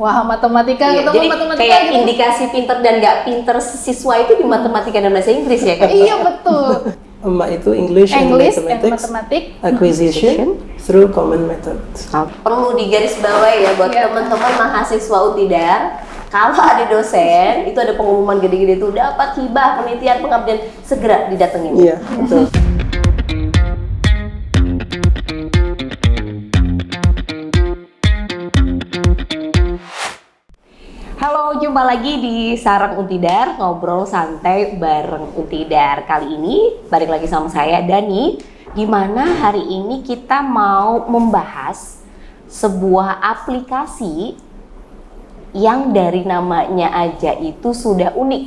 wah matematika Iya, ketemu jadi matematika kayak gitu. indikasi pinter dan nggak pinter siswa itu di matematika dan bahasa Inggris ya kan? Iya betul. Emak itu English and Mathematics matematik. acquisition through common method. Perlu digarisbawahi ya buat Iya. teman-teman mahasiswa Untidar, kalau ada dosen itu ada pengumuman gede-gede tuh dapat hibah penelitian pengabdian, segera didatengin. Iya, betul. Halo, jumpa lagi di Sarang Untidar, ngobrol santai bareng Untidar. Kali ini balik lagi sama saya Dani, di mana hari ini kita mau membahas sebuah aplikasi yang dari namanya aja itu sudah unik.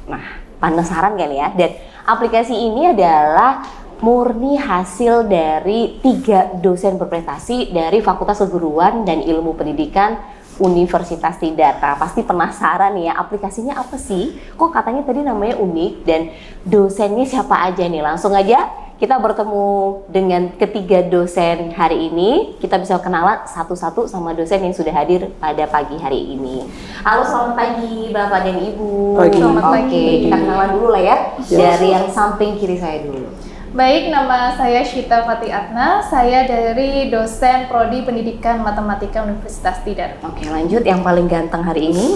Nah, penasaran kan ya? Dan aplikasi ini adalah murni hasil dari 3 dosen berprestasi dari Fakultas Keguruan dan Ilmu Pendidikan Universitas Tidar. Nah, pasti penasaran ya, aplikasinya apa sih? Kok katanya tadi namanya unik dan dosennya siapa aja nih? Langsung aja kita bertemu dengan ketiga dosen hari ini. Kita bisa kenalan satu-satu sama dosen yang sudah hadir pada pagi hari ini. Halo, selamat pagi Bapak dan Ibu. Pagi. Selamat pagi. Oke, kita kenalan dulu lah ya. Ya. Dari yang samping kiri saya dulu. Baik, nama saya Syita Fati Atna, saya dari dosen Prodi Pendidikan Matematika Universitas Tidar. Oke, lanjut yang paling ganteng hari ini.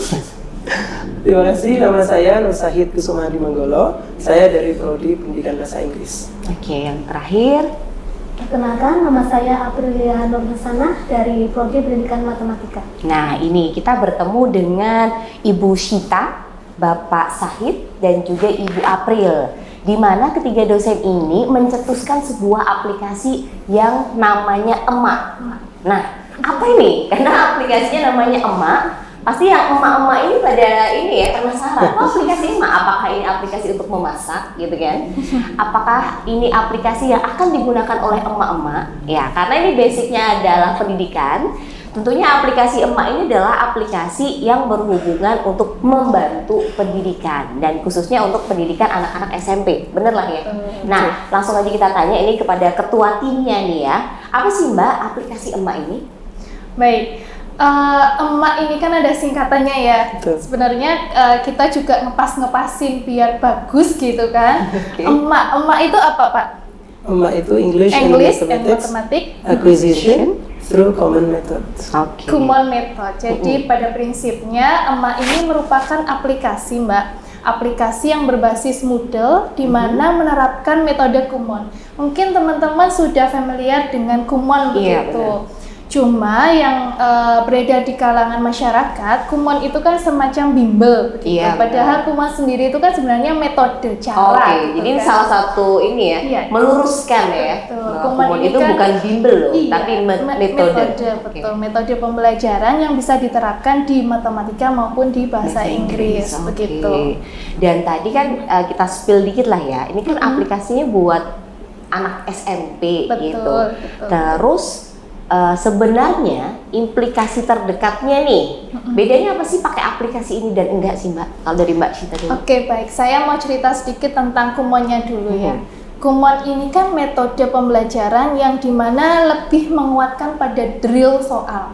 Terima kasih, nama saya Nur Sahid Kusumadi Manggolo. Saya dari Prodi Pendidikan Bahasa Inggris. Oke, yang terakhir. Perkenalkan, nama saya Aprilia Nur Hasanah dari Prodi Pendidikan Matematika. Nah, ini kita bertemu dengan Ibu Syita, Bapak Sahid, dan juga Ibu April. Di mana ketiga dosen ini mencetuskan sebuah aplikasi yang namanya Emak. Nah, apa ini? Karena aplikasinya namanya Emak, pasti yang emak-emak ini pada ini ya penasaran. Oh, aplikasi Emak, apakah ini aplikasi untuk memasak gitu kan? Apakah ini aplikasi yang akan digunakan oleh emak-emak? Ya, karena ini basicnya adalah pendidikan. Tentunya aplikasi Emak ini adalah aplikasi yang berhubungan untuk membantu pendidikan dan khususnya untuk pendidikan anak-anak SMP, bener lah ya. Nah, langsung aja kita tanya ini kepada ketua timnya nih ya. Apa sih Mbak aplikasi Emak ini? Baik, Emak ini kan ada singkatannya ya. Betul. Sebenarnya kita juga ngepasin biar bagus gitu kan. Oke. Emak itu apa Pak? Emak itu English and English and Mathematics Matematik. acquisition through common method. Oke. Kumon Method. Jadi pada prinsipnya Emak ini merupakan aplikasi Mbak. Aplikasi yang berbasis Moodle di mana menerapkan metode Kumon. Mungkin teman-teman sudah familiar dengan Kumon Iya, begitu. benar. Cuma yang beredar di kalangan masyarakat, Kumon itu kan semacam bimbel begitu. Iya, Padahal Kumon sendiri itu kan sebenarnya metode cara. Oke, gitu jadi ini kan. salah satu ini ya, Iya. meluruskan ya. Betul. Bahwa Kumon Kumon ini itu kan- bukan bimbel loh, Iya, tapi metode. Oke. betul. Metode pembelajaran yang bisa diterapkan di matematika maupun di bahasa Inggris, Oke. begitu. Dan tadi kan kita spill dikit lah ya. Ini kan aplikasinya buat anak SMP Betul, gitu. betul. Terus sebenarnya implikasi terdekatnya nih, bedanya apa sih pakai aplikasi ini dan enggak sih Mbak? Kalau dari Mbak Syita dulu. Oke, baik. Saya mau cerita sedikit tentang Kumonnya dulu ya. Mhm. Kumon ini kan metode pembelajaran yang dimana lebih menguatkan pada drill soal.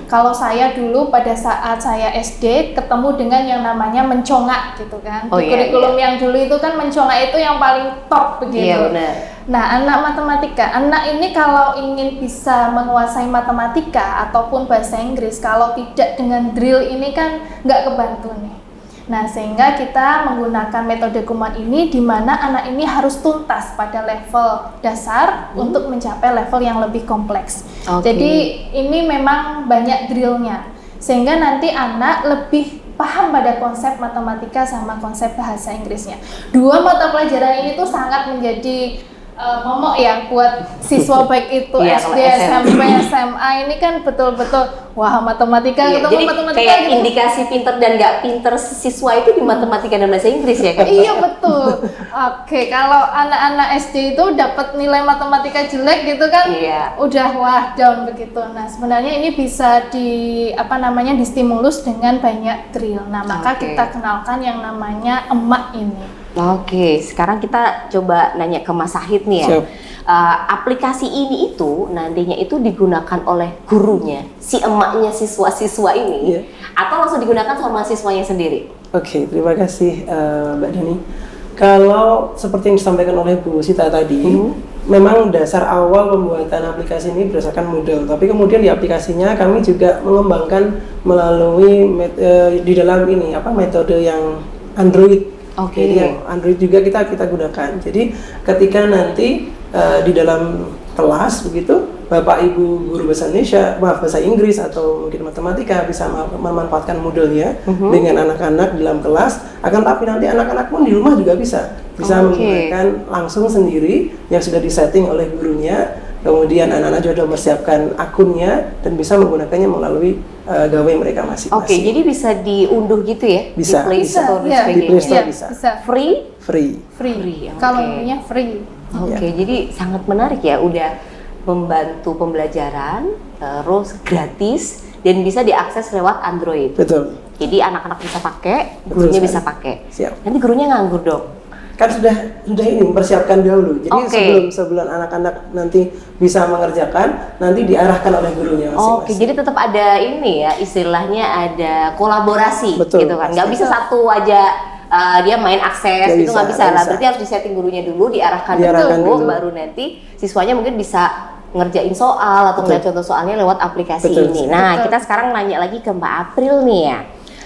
Kalau saya dulu pada saat saya SD ketemu dengan yang namanya mencongak gitu kan. Oh, Di iya, kurikulum yang dulu itu kan mencongak itu yang paling top begitu. Iya benar. Nah, anak matematika, anak ini kalau ingin bisa menguasai matematika ataupun bahasa Inggris, kalau tidak dengan drill ini kan nggak kebantu nih. Nah, sehingga kita menggunakan metode Kumon ini di mana anak ini harus tuntas pada level dasar untuk mencapai level yang lebih kompleks. Oke. Jadi ini memang banyak drillnya, sehingga nanti anak lebih paham pada konsep matematika sama konsep bahasa Inggrisnya. Dua mata pelajaran ini tuh sangat menjadi momok ya buat siswa baik itu Iya, SD, kalau SMP, SMA ini kan betul-betul wah matematika Iya, ketemu jadi matematika kayak gitu. indikasi pinter dan nggak pinter siswa itu di matematika dan bahasa Inggris ya kan? Iya betul. Oke, kalau anak-anak SD itu dapat nilai matematika jelek gitu kan, Iya. udah wah down begitu. Nah sebenarnya ini bisa distimulus dengan banyak drill. Nah maka Oke. kita kenalkan yang namanya Emak ini. Oke, sekarang kita coba nanya ke Mas Sahid nih ya. Siap. Aplikasi ini itu nantinya itu digunakan oleh gurunya, si emaknya siswa-siswa ini, Iya. atau langsung digunakan sama siswanya sendiri? Oke, terima kasih Mbak Dani. Kalau seperti yang disampaikan oleh Bu Sita tadi, memang dasar awal pembuatan aplikasi ini berdasarkan Moodle. Tapi kemudian di aplikasinya kami juga mengembangkan melalui di dalam ini metode yang Android. Oke. Jadi yang Android juga kita gunakan. Jadi ketika nanti di dalam kelas begitu, Bapak Ibu guru bahasa bahasa Inggris atau mungkin matematika bisa memanfaatkan Moodle-nya dengan anak-anak dalam kelas. Akan tapi nanti anak-anak pun di rumah juga bisa menggunakan langsung sendiri yang sudah disetting oleh gurunya. Kemudian anak-anak juga sudah mempersiapkan akunnya dan bisa menggunakannya melalui gawai mereka masing-masing. Oke, jadi bisa diunduh gitu ya? Bisa, di Play bisa. Store dan Iya. Di sebagainya. Play Store Iya, bisa. Free? Free. Free. Free, oke. Kalau maunya free. Oke, jadi sangat menarik ya, udah membantu pembelajaran, terus gratis dan bisa diakses lewat Android. Betul. Jadi anak-anak bisa pakai, Betul gurunya sekali. bisa pakai. Siap. Nanti gurunya nganggur dong. Kan sudah ini mempersiapkan dahulu. Jadi Oke. sebelum anak-anak nanti bisa mengerjakan, nanti diarahkan oleh gurunya masing-masing. Oke, jadi tetap ada ini ya, istilahnya ada kolaborasi Betul, gitu kan. Nggak pasti. bisa satu aja dia main akses Nggak itu nggak bisa, bisa nggak lah. bisa. Berarti harus disetting gurunya dulu, diarahkan Diarahkan dulu, dulu. baru nanti siswanya mungkin bisa ngerjain soal atau Betul. ngeliat contoh soalnya lewat aplikasi Betul. ini. Nah, Betul. kita sekarang nanya lagi ke Mbak April nih ya.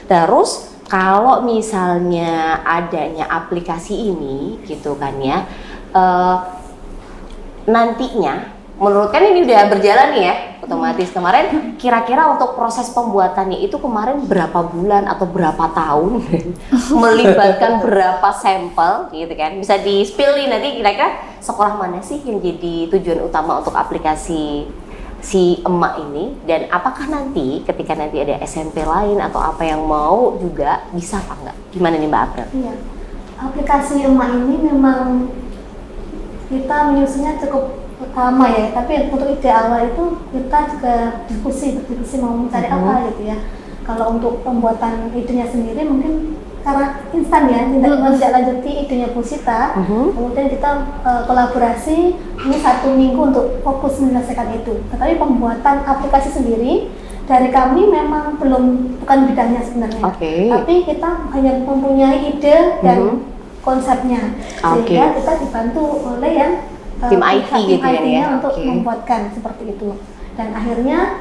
Terus kalau misalnya adanya aplikasi ini gitu kan ya, nantinya menurut kan ini udah berjalan nih ya, otomatis kemarin kira-kira untuk proses pembuatannya itu kemarin berapa bulan atau berapa tahun melibatkan berapa sampel gitu kan, bisa di spill nih nanti kira-kira sekolah mana sih yang jadi tujuan utama untuk aplikasi si emak ini, dan apakah nanti ketika nanti ada SMP lain atau apa yang mau juga bisa apa enggak? Gimana nih Mbak April? Iya, aplikasi emak ini memang kita menyusunnya cukup lama ya, tapi untuk ide awal itu kita juga berdiskusi mau mencari apa gitu ya. Kalau untuk pembuatan idenya sendiri mungkin karena instan ya, tidak lanjuti idenya Bu Sita, kemudian kita kolaborasi ini 1 minggu untuk fokus menyelesaikan itu. Tetapi pembuatan aplikasi sendiri dari kami memang bukan bidangnya sebenarnya, Oke. tapi kita hanya mempunyai ide dan konsepnya, sehingga Oke. kita dibantu oleh yang Tim IT gitu kan IT-nya ya? untuk Oke. membuatkan seperti itu. Dan akhirnya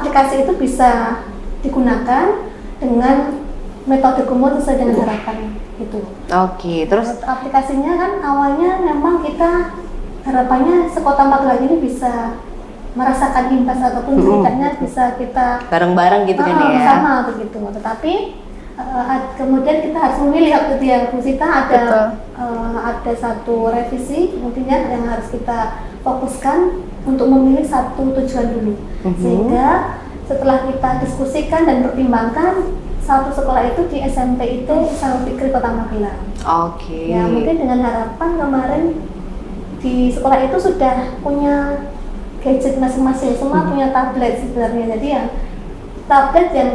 aplikasi itu bisa digunakan dengan metode kumur sesuai dengan harapan itu. Oke, terus Aplikasinya kan awalnya memang kita harapannya sekota Magelang ini bisa merasakan imbas ataupun setidaknya bisa kita bareng-bareng gitu kan ya? sama begitu. Tetapi kemudian kita harus memilih waktu dia Bu Sita ada satu revisi kemudian yang harus kita fokuskan untuk memilih satu tujuan dulu, sehingga setelah kita diskusikan dan pertimbangkan satu sekolah itu di SMP itu Islam Fikri Kota Magelang. Oke. Ya mungkin dengan harapan kemarin di sekolah itu sudah punya gadget masing-masing, semua punya tablet sebenarnya, jadi ya tablet yang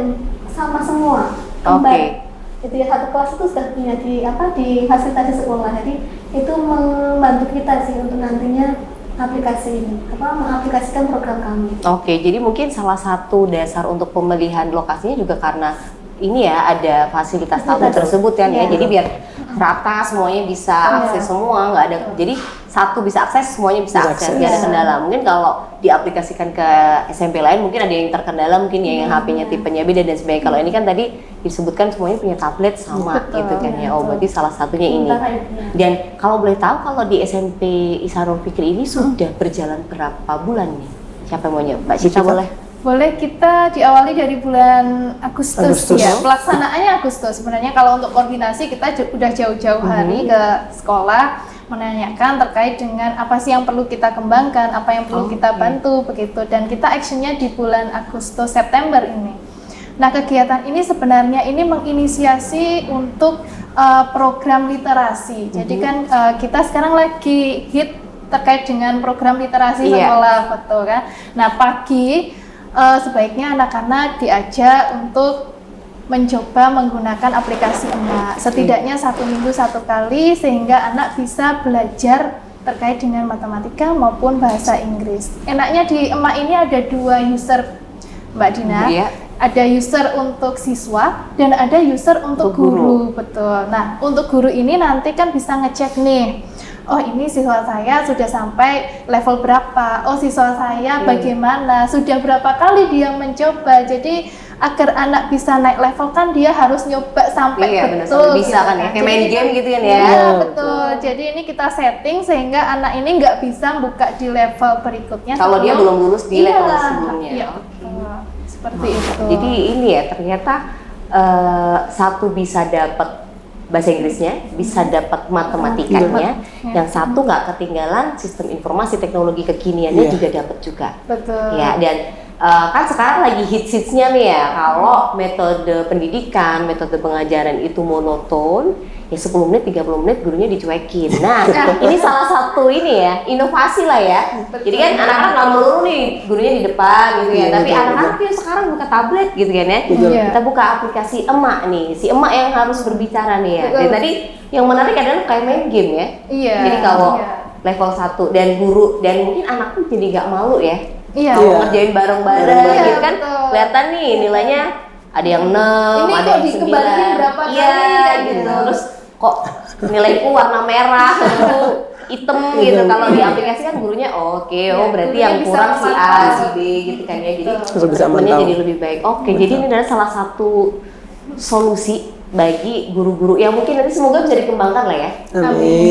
sama semua. Oke. Itu ya, satu kelas itu sudah punya di fasilitasi sekolah, jadi itu membantu kita sih untuk nantinya aplikasi ini mengaplikasikan program kami. Oke, jadi mungkin salah satu dasar untuk pemilihan lokasinya juga karena ini ya ada fasilitas tablet tersebut kan ya, Iya. jadi biar rata semuanya bisa akses semua, nggak ada, jadi satu bisa akses semuanya bisa Bisa akses, akses. nggak ada kendala. Mungkin kalau diaplikasikan ke SMP lain mungkin ada yang terkendala, mungkin ya yang HP-nya tipenya beda dan sebagainya. Kalau ini kan tadi disebutkan semuanya punya tablet sama gitu kan ya. Oh, berarti salah satunya ini. Sementara itu, ya. Dan kalau boleh tahu kalau di SMP Isharul Fikri ini sudah berjalan berapa bulan nih? Siapa yang mau nyoba? Mbak Cita boleh? Boleh, kita diawali dari bulan Agustus ya. Pelaksanaannya Agustus. Sebenarnya kalau untuk koordinasi kita udah jauh-jauh hari ke sekolah menanyakan terkait dengan apa sih yang perlu kita kembangkan, apa yang perlu kita bantu begitu. Dan kita actionnya di bulan Agustus September ini. Nah, kegiatan ini sebenarnya ini menginisiasi untuk program literasi. Jadi kan kita sekarang lagi hit terkait dengan program literasi sekolah, betul kan? Nah, pagi sebaiknya anak-anak diajak untuk mencoba menggunakan aplikasi emak setidaknya 1 minggu 1 kali sehingga anak bisa belajar terkait dengan matematika maupun bahasa Inggris. Enaknya di emak ini ada 2 user, Mbak Dina. Iya. Ada user untuk siswa dan ada user untuk guru. Betul. Nah, untuk guru ini nanti kan bisa ngecek nih, oh ini siswa saya sudah sampai level berapa, oh siswa saya bagaimana, sudah berapa kali dia mencoba. Jadi agar anak bisa naik level kan dia harus nyoba sampai betul bisa kan ya, kayak main game gitu kan ya. Iya betul. Jadi ini kita setting sehingga anak ini nggak bisa buka di level berikutnya kalau dia belum lulus di level sebelumnya. Iya, seperti itu. Jadi ini ya ternyata satu bisa dapat bahasa Inggrisnya, bisa dapat matematikanya, yang satu nggak ketinggalan sistem informasi teknologi kekiniannya juga dapat juga. Betul. Ya, dan kan sekarang lagi hits-hitsnya nih ya, kalau metode pendidikan, metode pengajaran itu monoton, ya 10 menit, 30 menit gurunya dicuekin. Nah, ini salah satu ini ya, inovasi lah ya. Jadi kan anak-anak nggak melulu nih gurunya di depan gitu ya, tapi anak-anak ya sekarang buka tablet gitu kan ya. Kita buka aplikasi emak nih, si emak yang harus berbicara nih ya. Dan tadi yang menarik adalah kayak main game ya. Jadi kalau level 1 dan guru, dan mungkin anak pun jadi nggak malu ya. Ngerjain bareng-bareng gitu kan, kelihatan nih nilainya ada yang 6, ada yang 9, berapa kali gitu. Terus kok nilaiku warna merah, itu hitam gitu. Kalau di aplikasi kan gurunya berarti yang kurang si A, si B gitu kan ya. Jadi temennya jadi lebih baik. Jadi ini adalah salah satu solusi bagi guru-guru yang mungkin nanti semoga bisa dikembangkan lah ya.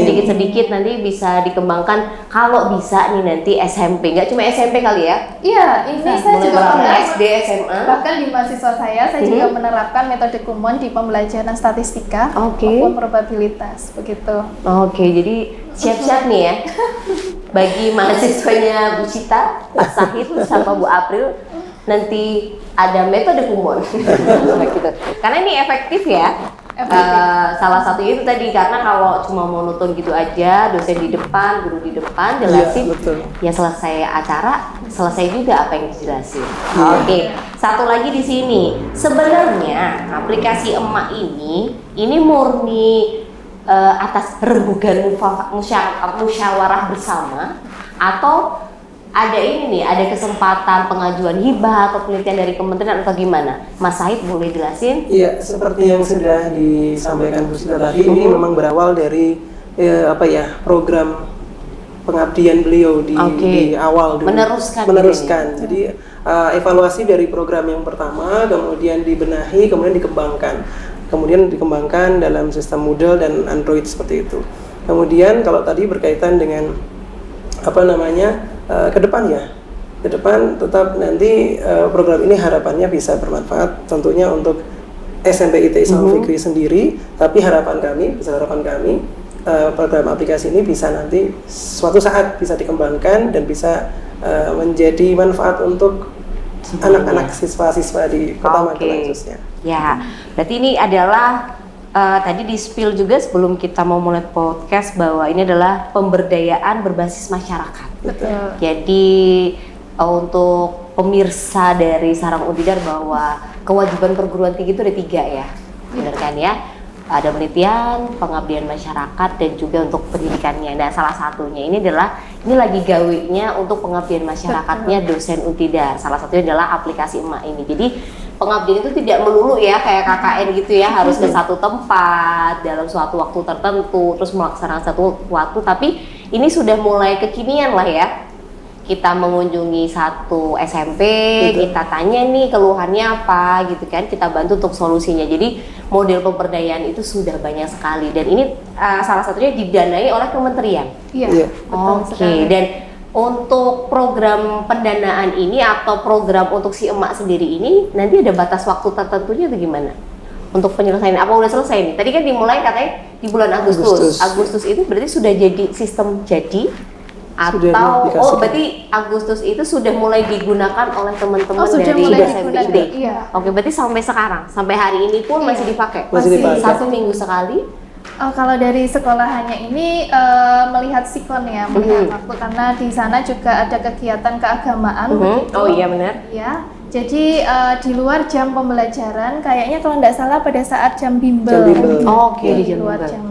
Sedikit-sedikit nanti bisa dikembangkan kalau bisa nih nanti SMP, nggak cuma SMP kali ya? Iya, ini saya juga SD, SMA. Bahkan di mahasiswa saya juga menerapkan metode Kumon di pembelajaran statistika maupun probabilitas, begitu. Jadi siap-siap nih ya bagi mahasiswanya Bu Cita, Pak Sahid sama Bu April, nanti ada metode Kumon gitu. Karena ini efektif ya. Salah satunya itu tadi, karena kalau cuma monoton gitu aja, dosen di depan, guru di depan jelasin, ya selesai acara, selesai juga apa yang dijelasin. Satu lagi di sini, sebenarnya aplikasi emak ini murni atas rebugan musyawarah bersama, atau ada ini nih, ada kesempatan pengajuan hibah atau penelitian dari kementerian atau gimana? Mas Said boleh jelasin? Iya, seperti yang sudah disampaikan Bu Sita tadi, ini memang berawal dari program pengabdian beliau di awal dulu. Meneruskan. Jadi evaluasi dari program yang pertama, kemudian dibenahi, kemudian dikembangkan dalam sistem Moodle dan Android seperti itu. Kemudian kalau tadi berkaitan dengan ke depan tetap nanti program ini harapannya bisa bermanfaat tentunya untuk SMP IT Islam Fikri sendiri, tapi harapan kami program aplikasi ini bisa nanti suatu saat bisa dikembangkan dan bisa menjadi manfaat untuk anak-anak siswa-siswa di Kota Magelang khususnya. Ya, berarti ini adalah tadi di spill juga sebelum kita mau mulai podcast bahwa ini adalah pemberdayaan berbasis masyarakat. Betul. Jadi untuk pemirsa dari Sarang Untidar bahwa kewajiban perguruan tinggi itu ada 3 ya, benar kan ya? Ada penelitian, pengabdian masyarakat, dan juga untuk pendidikannya. Nah, salah satunya ini lagi gawinya untuk pengabdian masyarakatnya dosen Untidar. Salah satunya adalah aplikasi emak ini. Jadi pengabdian itu tidak melulu ya kayak KKN gitu ya, harus ke satu tempat dalam suatu waktu tertentu terus melaksanakan satu waktu, tapi ini sudah mulai kekinian lah ya. Kita mengunjungi satu SMP, kita tanya nih keluhannya apa gitu kan, kita bantu untuk solusinya. Jadi model pemberdayaan itu sudah banyak sekali, dan ini salah satunya didanai oleh kementerian. Iya. Dan untuk program pendanaan ini atau program untuk si emak sendiri ini nanti ada batas waktu tertentunya atau gimana? Untuk penyelesaian apa udah selesai nih? Tadi kan dimulai katanya di bulan Agustus. Agustus itu berarti sudah jadi sistem jadi, atau berarti Agustus itu sudah mulai digunakan oleh teman-teman dari SMP. Berarti sampai sekarang, sampai hari ini pun masih dipakai. Masih dipakai. 1 minggu sekali. Kalau dari sekolahannya ini melihat sikon ya, melihat waktu, karena di sana juga ada kegiatan keagamaan. Oh iya benar. Ya, Jadi di luar jam pembelajaran, kayaknya kalau nggak salah pada saat jam bimbel. Jam bimbel. Oh, oke, Di di jam luar bimbel. jam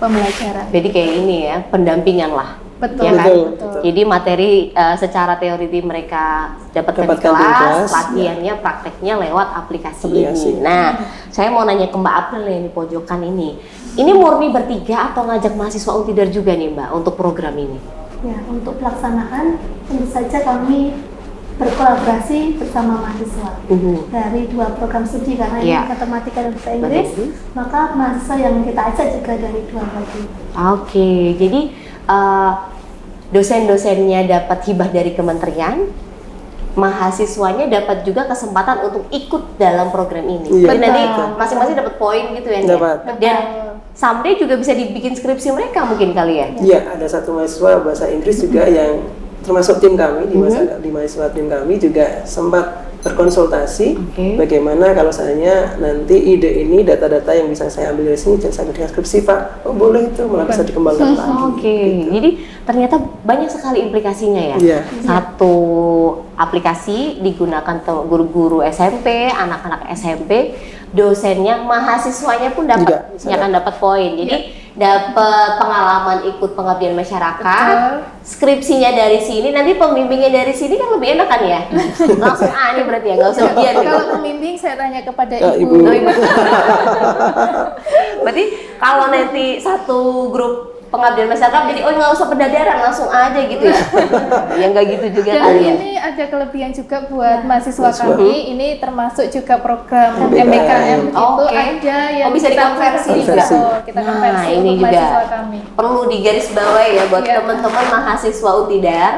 pembelajaran. Jadi kayak ini ya, pendampingan lah. Betul. Ya kan? Betul. Jadi materi secara teori mereka dapatkan di Dapatkan di kelas, kelas, latihannya, prakteknya lewat aplikasi Aplikasi. ini. Nah, saya mau nanya ke Mbak April nih di pojokan ini. Ini murni bertiga atau ngajak mahasiswa Untidar juga nih Mbak untuk program ini? Ya, untuk pelaksanaan tentu saja kami berkolaborasi bersama mahasiswa dari 2 program studi karena ini Iya. matematika dan bahasa Inggris, Betul. maka mahasiswa yang kita ajak juga dari 2 lagi. Oke, jadi dosen-dosennya dapat hibah dari kementerian, mahasiswanya dapat juga kesempatan untuk ikut dalam program ini. Iya, Jadi nanti betul. masing-masing dapat poin gitu ya. Nia? Dapat. Dan someday juga bisa dibikin skripsi mereka mungkin kali ya. Iya, ada satu mahasiswa bahasa Inggris juga yang termasuk tim kami di mahasiswa tim kami juga sempat berkonsultasi Oke. bagaimana kalau seandainya nanti ide ini data-data yang bisa saya ambil dari sini saya ambil skripsi Pak. Oh boleh itu malah bisa dikembangkan lagi. Oke, jadi ternyata banyak sekali implikasinya ya. Iya. Satu aplikasi digunakan guru-guru SMP, anak-anak SMP, dosennya, mahasiswanya pun Juga, dapat, bisa akan dapat poin. Jadi dapat pengalaman ikut pengabdian masyarakat, skripsinya dari sini, nanti pembimbingnya dari sini kan lebih enak kan ya? Langsung A nih berarti ya, nggak usah ujian nih. Kalau pembimbing saya tanya kepada Ibu. ibu. Oh, Ibu. Berarti kalau nanti satu grup pengabdian masyarakat jadi nggak usah pendadaran langsung aja gitu ya. Ya nggak gitu juga Dan kali ya. ini ada kelebihan juga buat mahasiswa Mahasiswa. kami. Ini termasuk juga program MBKM. MBKM itu Oke. ada yang Oh, bisa kita dikonversi bisa, juga. kita Nah, konversi ini untuk juga. mahasiswa kami. Perlu digarisbawahi ya buat Iya. teman-teman mahasiswa Untidar.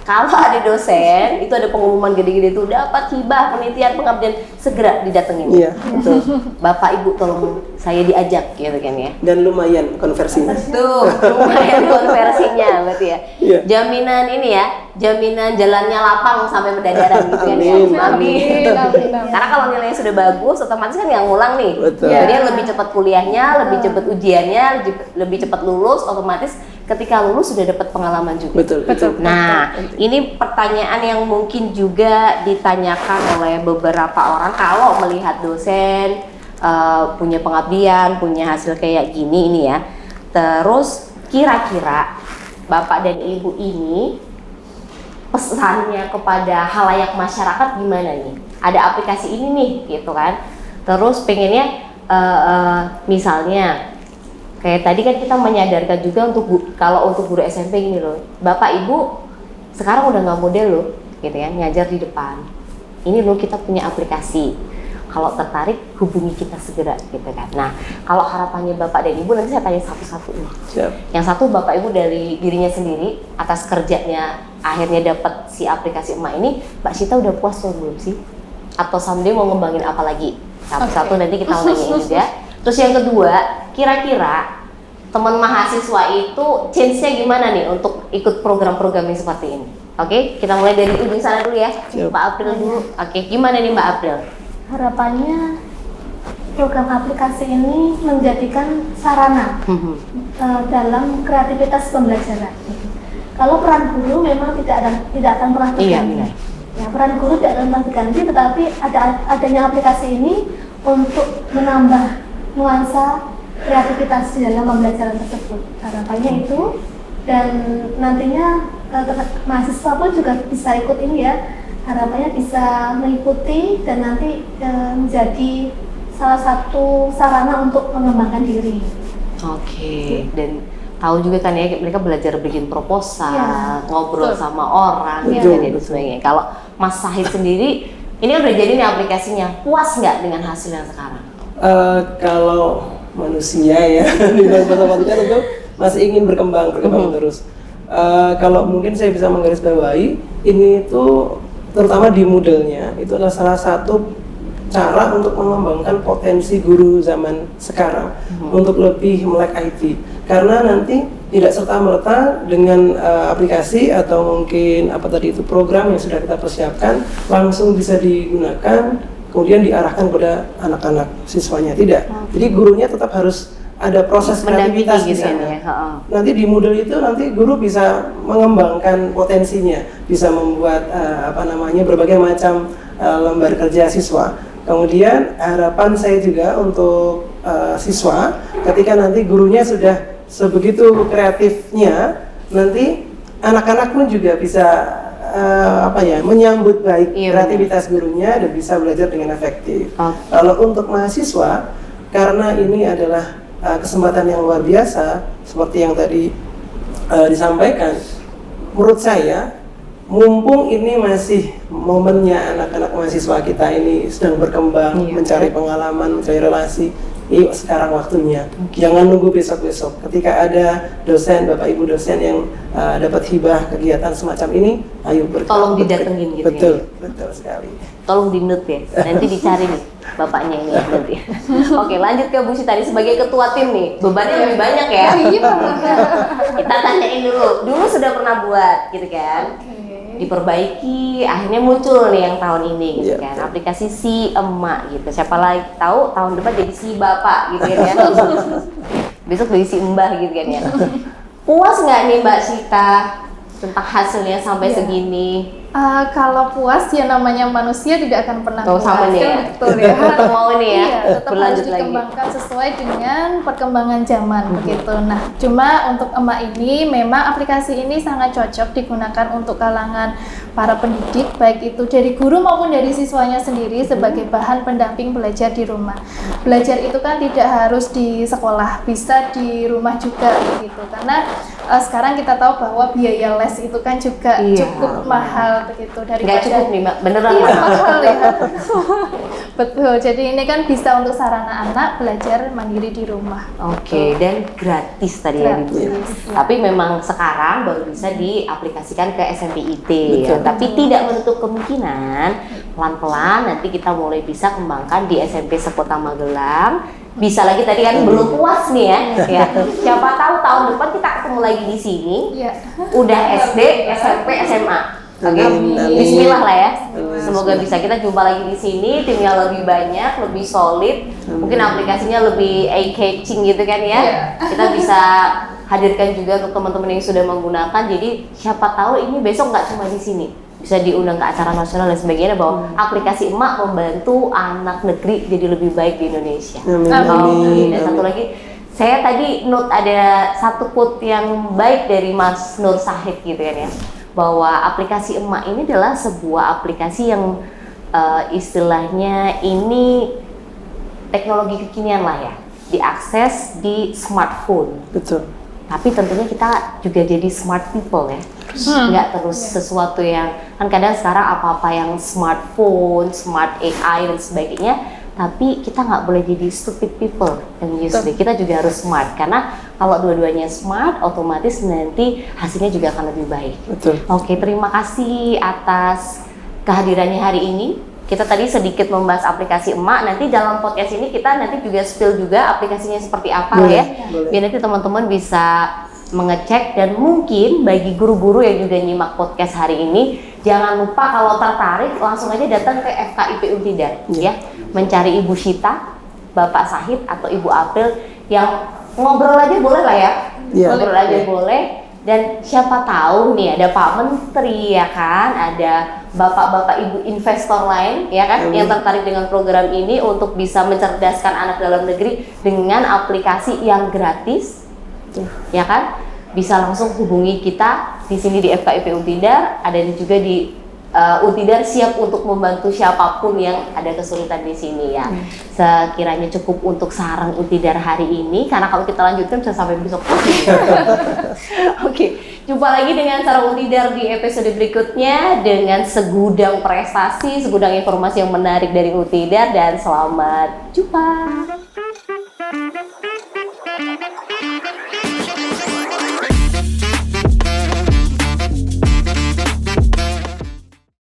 Kalau ada dosen, itu ada pengumuman gede-gede tuh dapat hibah penelitian pengabdian, segera didatengin. Iya, betul. Bapak Ibu tolong saya diajak gitu kan ya. Dan lumayan konversinya. Tuh, lumayan konversinya berarti ya. Iya. Jaminan ini ya, jaminan jalannya lapang sampai pendadaran gitu kan ya. Amin. Amin, amin, amin. Karena kalau nilainya sudah bagus, otomatis kan nggak ngulang nih. Betul. Jadi lebih cepat kuliahnya, lebih cepat ujiannya, lebih cepat lulus, otomatis ketika lulus sudah dapat pengalaman juga. Betul. Betul. Nah, ini pertanyaan yang mungkin juga ditanyakan oleh beberapa orang kalau melihat dosen punya pengabdian, punya hasil kayak gini ini ya. Terus kira-kira Bapak dan Ibu ini pesannya kepada halayak masyarakat gimana nih? Ada aplikasi ini nih, gitu kan? Terus pengennya misalnya kayak tadi kan kita menyadarkan juga kalau untuk guru SMP gini loh, Bapak Ibu sekarang udah nggak model loh, gitu ya, ngajar di depan. Ini loh kita punya aplikasi. Kalau tertarik hubungi kita segera, gitu kan. Nah, kalau harapannya Bapak dan Ibu nanti saya tanya satu-satu nih. Siap. Yang satu Bapak Ibu dari dirinya sendiri atas kerjanya akhirnya dapat si aplikasi emak ini, Mbak Sita udah puas tuh belum sih? Atau someday mau ngembangin apa lagi? Satu-satu nanti kita nanyain juga. Terus yang kedua, kira-kira teman mahasiswa itu chance-nya gimana nih untuk ikut program-program yang seperti ini? Oke, kita mulai dari ujung sana dulu ya. Siap. Mbak April dulu. Oke, gimana nih Mbak April? Harapannya program aplikasi ini menjadikan sarana dalam kreativitas pembelajaran. Kalau peran guru memang tidak akan pernah Iya, terganti. benar. Ya, peran guru tidak akan pernah terganti, tetapi adanya aplikasi ini untuk menambah nuansa kreativitas di dalam pembelajaran tersebut. Harapannya itu, dan nantinya mahasiswa pun juga bisa ikut ini ya. Harapannya bisa mengikuti dan nanti menjadi salah satu sarana untuk mengembangkan diri. Oke, dan tahu juga kan ya mereka belajar bikin proposal, Iya. ngobrol Betul. sama orang, Iya. gitu dan sebagainya. Kalau Mas Sahid sendiri, ini udah jadi nih aplikasinya, puas nggak dengan hasil yang sekarang? Kalau manusia ya di dalam matematika tentu masih ingin berkembang terus. Kalau mungkin saya bisa menggarisbawahi ini tuh terutama di Moodle-nya itu adalah salah satu cara untuk mengembangkan potensi guru zaman sekarang untuk lebih melek IT, karena nanti tidak serta-merta dengan aplikasi atau mungkin apa tadi itu program yang sudah kita persiapkan langsung bisa digunakan kemudian diarahkan kepada anak-anak siswanya, tidak. Jadi gurunya tetap harus ada proses Mendampingi kreativitas di gitu kan sana. ya, heeh. Nanti di Moodle itu nanti guru bisa mengembangkan potensinya, bisa membuat berbagai macam lembar kerja siswa. Kemudian harapan saya juga untuk siswa ketika nanti gurunya sudah sebegitu kreatifnya, nanti anak-anak pun juga bisa menyambut baik kreativitas gurunya dan bisa belajar dengan efektif. Kalau untuk mahasiswa, karena ini adalah kesempatan yang luar biasa seperti yang tadi disampaikan, menurut saya mumpung ini masih momennya anak-anak mahasiswa kita ini sedang berkembang, mencari pengalaman, mencari relasi, yuk sekarang waktunya. Jangan nunggu besok-besok. Ketika ada dosen, Bapak Ibu dosen yang dapat hibah kegiatan semacam ini, ayo tolong didatengin gitu. Betul, betul sekali. Tolong di note ya, nanti dicari nih bapaknya ini nanti. Oke, lanjut ke Bu Syi tadi sebagai ketua tim nih, bebannya lebih banyak ya. Kita tanyain dulu sudah pernah buat gitu kan? Diperbaiki, akhirnya muncul nih yang tahun ini gitu kan, aplikasi Si Emak gitu. Siapa lagi tahu tahun depan jadi Si Bapak gitu kan? Besok jadi Si Mbah gitu kan ya. Puas nggak nih Mbak Syita tentang hasilnya sampai segini? Kalau puas ya namanya manusia tidak akan pernah puas. Sama nih ya. Betul ya. Tetap mau ini ya. Iya, tetap harus dikembangkan sesuai dengan perkembangan zaman begitu. Nah, cuma untuk emak ini memang aplikasi ini sangat cocok digunakan untuk kalangan para pendidik, baik itu dari guru maupun dari siswanya sendiri sebagai bahan pendamping belajar di rumah. Belajar itu kan tidak harus di sekolah, bisa di rumah juga begitu. Karena sekarang kita tahu bahwa biaya les itu kan juga cukup mahal begitu, nggak cukup nih Mbak, beneran mahal ya. Betul, jadi ini kan bisa untuk sarana anak belajar mandiri di rumah. Oke, dan gratis tadi ya Ibu. Tapi memang sekarang baru bisa diaplikasikan ke SMPIT ya. Tapi tidak menutup kemungkinan pelan-pelan nanti kita mulai bisa kembangkan di SMP sekota Magelang. Bisa lagi tadi kan belum puas nih ya. Siapa tahu tahun depan kita ketemu lagi di sini. Udah SD, SMP, SMA. Oke, bismillah lah ya. Semoga bisa kita jumpa lagi di sini, timnya lebih banyak, lebih solid, mungkin aplikasinya lebih eye-catching gitu kan ya. Kita bisa hadirkan juga untuk teman-teman yang sudah menggunakan. Jadi siapa tahu ini besok nggak cuma di sini, bisa diundang ke acara nasional dan sebagainya, bahwa aplikasi emak membantu anak negeri jadi lebih baik di Indonesia. Amin. Dan satu lagi, saya tadi note ada satu quote yang baik dari Mas Nur Sahid gitu kan ya, bahwa aplikasi emak ini adalah sebuah aplikasi yang istilahnya ini teknologi kekinian lah ya, diakses di smartphone. Betul. Tapi tentunya kita juga jadi smart people ya, nggak terus sesuatu yang kan kadang sekarang apa-apa yang smartphone, smart AI dan sebagainya, tapi kita nggak boleh jadi stupid people dan justru kita juga harus smart, karena kalau dua-duanya smart otomatis nanti hasilnya juga akan lebih baik. Betul. Oke, terima kasih atas kehadirannya hari ini. Kita tadi sedikit membahas aplikasi emak, nanti dalam podcast ini kita nanti juga spill juga aplikasinya seperti apa ya, biar nanti teman-teman bisa mengecek. Dan mungkin bagi guru-guru yang juga nyimak podcast hari ini, jangan lupa kalau tertarik langsung aja datang ke FKIP Untidar ya, mencari Ibu Syita, Bapak Sahid atau Ibu April, yang ngobrol aja boleh lah ya, ngobrol aja boleh. Dan siapa tahu nih ada Pak Menteri ya kan, ada bapak-bapak ibu investor lain ya kan, yang tertarik dengan program ini untuk bisa mencerdaskan anak dalam negeri dengan aplikasi yang gratis ya kan. Bisa langsung hubungi kita di sini di FKIP Untidar, ada juga di Untidar siap untuk membantu siapapun yang ada kesulitan di sini ya. Sekiranya cukup untuk sarang Untidar hari ini, karena kalau kita lanjutkan bisa sampai besok pagi. Oke, jumpa lagi dengan sarang Untidar di episode berikutnya dengan segudang prestasi, segudang informasi yang menarik dari Untidar, dan selamat jumpa.